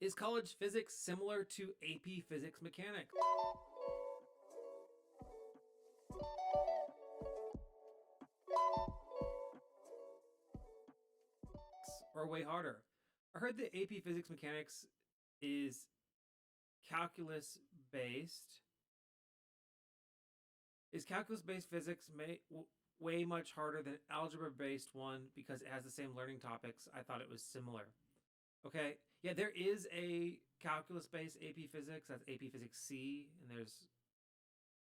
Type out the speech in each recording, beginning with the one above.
Is college physics similar to AP physics mechanics? Or way harder? I heard that AP physics mechanics is calculus based. Is calculus based physics way much harder than algebra based one because it has the same learning topics? I thought it was similar. Okay. Yeah, there is a calculus based AP physics. That's AP physics C. And there's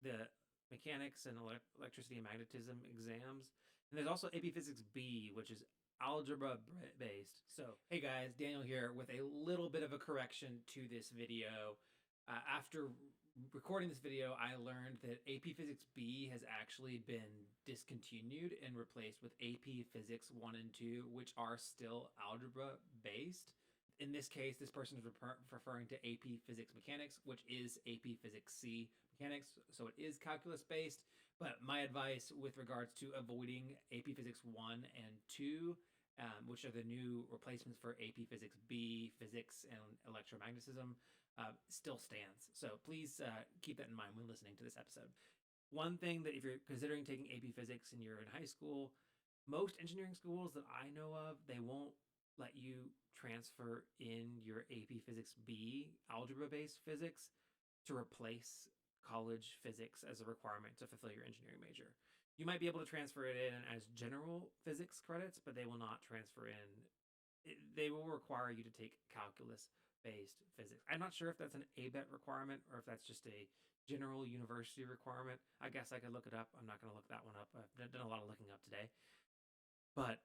the mechanics and electricity and magnetism exams. And there's also AP Physics B, which is algebra based. So, hey guys, Daniel here with a little bit of a correction to this video. After recording this video, I learned that AP Physics B has actually been discontinued and replaced with AP Physics 1 and 2, which are still algebra based. In this case, this person is referring to AP Physics Mechanics, which is AP Physics C mechanics, so it is calculus based. But my advice with regards to avoiding AP Physics 1 and 2, which are the new replacements for AP Physics B, Physics, and Electromagnetism, still stands. So please keep that in mind when listening to this episode. One thing that if you're considering taking AP Physics and you're in high school, most engineering schools that I know of, they won't let you transfer in your AP Physics B algebra-based physics to replace college physics as a requirement to fulfill your engineering major. You might be able to transfer it in as general physics credits, but they will not transfer in. They will require you to take calculus-based physics. I'm not sure if that's an ABET requirement or if that's just a general university requirement. I guess I could look it up. I'm not going to look that one up. I've done a lot of looking up today. But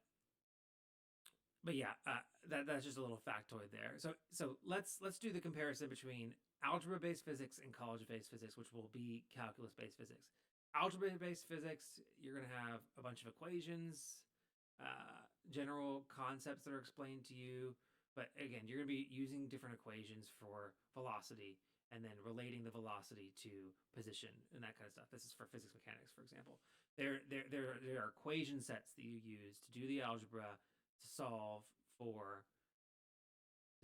yeah, that's just a little factoid there. So let's do the comparison between algebra-based physics and college-based physics, which will be calculus-based physics. Algebra-based physics, you're going to have a bunch of equations, general concepts that are explained to you. But again, you're going to be using different equations for velocity and then relating the velocity to position and that kind of stuff. This is for physics mechanics, for example. There are equation sets that you use to do the algebra to solve for the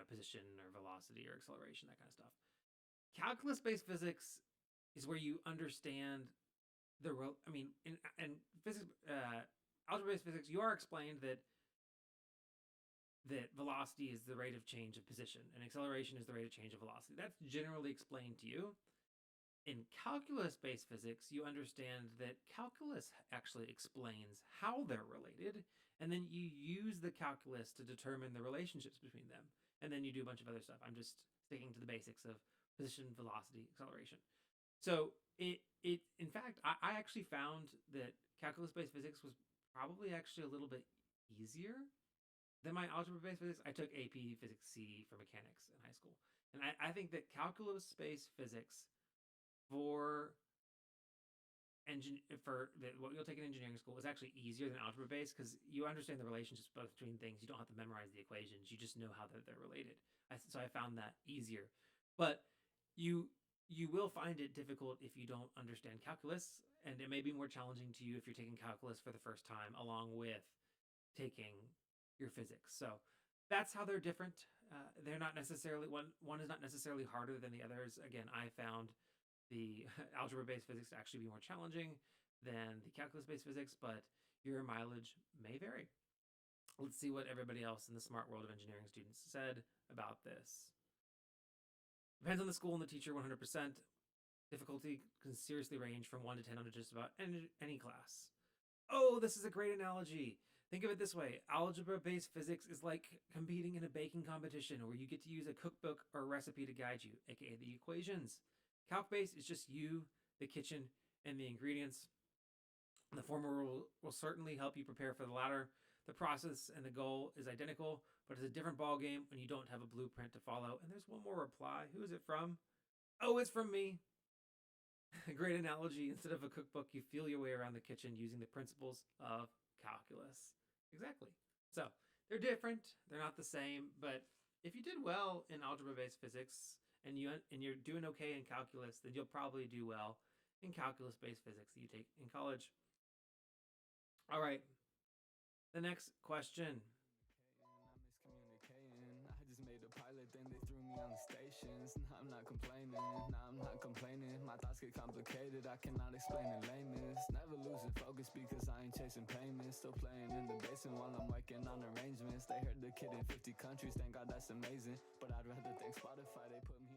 position or velocity or acceleration, that kind of stuff. Calculus based physics is where you understand in physics, algebra based physics, you are explained that velocity is the rate of change of position and acceleration is the rate of change of velocity. That's generally explained to you. In calculus-based physics, you understand that calculus actually explains how they're related, and then you use the calculus to determine the relationships between them. And then you do a bunch of other stuff. I'm just sticking to the basics of position, velocity, acceleration. So in fact, I actually found that calculus-based physics was probably actually a little bit easier than my algebra-based physics. I took AP Physics C for mechanics in high school. And I think that calculus-based physics for what you'll take in engineering school is actually easier than algebra based because you understand the relationships between things. You don't have to memorize the equations. You just know how they're related. So I found that easier. But you will find it difficult if you don't understand calculus, and it may be more challenging to you if you're taking calculus for the first time along with taking your physics. So that's how they're different. They're not necessarily one is not necessarily harder than the others. Again, I found the algebra-based physics to actually be more challenging than the calculus-based physics, but your mileage may vary. Let's see what everybody else in the smart world of engineering students said about this. Depends on the school and the teacher 100%. Difficulty can seriously range from 1 to 10 on just about any class. Oh, this is a great analogy. Think of it this way. Algebra-based physics is like competing in a baking competition where you get to use a cookbook or a recipe to guide you, aka the equations. Calc-based is just you, the kitchen, and the ingredients. The former will certainly help you prepare for the latter. The process and the goal is identical, but it's a different ballgame when you don't have a blueprint to follow. And there's one more reply. Who is it from? Oh, it's from me. A great analogy. Instead of a cookbook, you feel your way around the kitchen using the principles of calculus. Exactly. So they're different. They're not the same. But if you did well in algebra-based physics and you're doing okay in calculus, then you'll probably do well in calculus-based physics that you take in college. All right. The next question. thing, they threw me on the stations. Nah, I'm not complaining, nah, I'm not complaining. My thoughts get complicated, I cannot explain in lameness. Never losing focus because I ain't chasing payments. Still playing in the basement while I'm working on arrangements. They heard the kid in 50 countries, thank God that's amazing. But I'd rather thank Spotify, they put me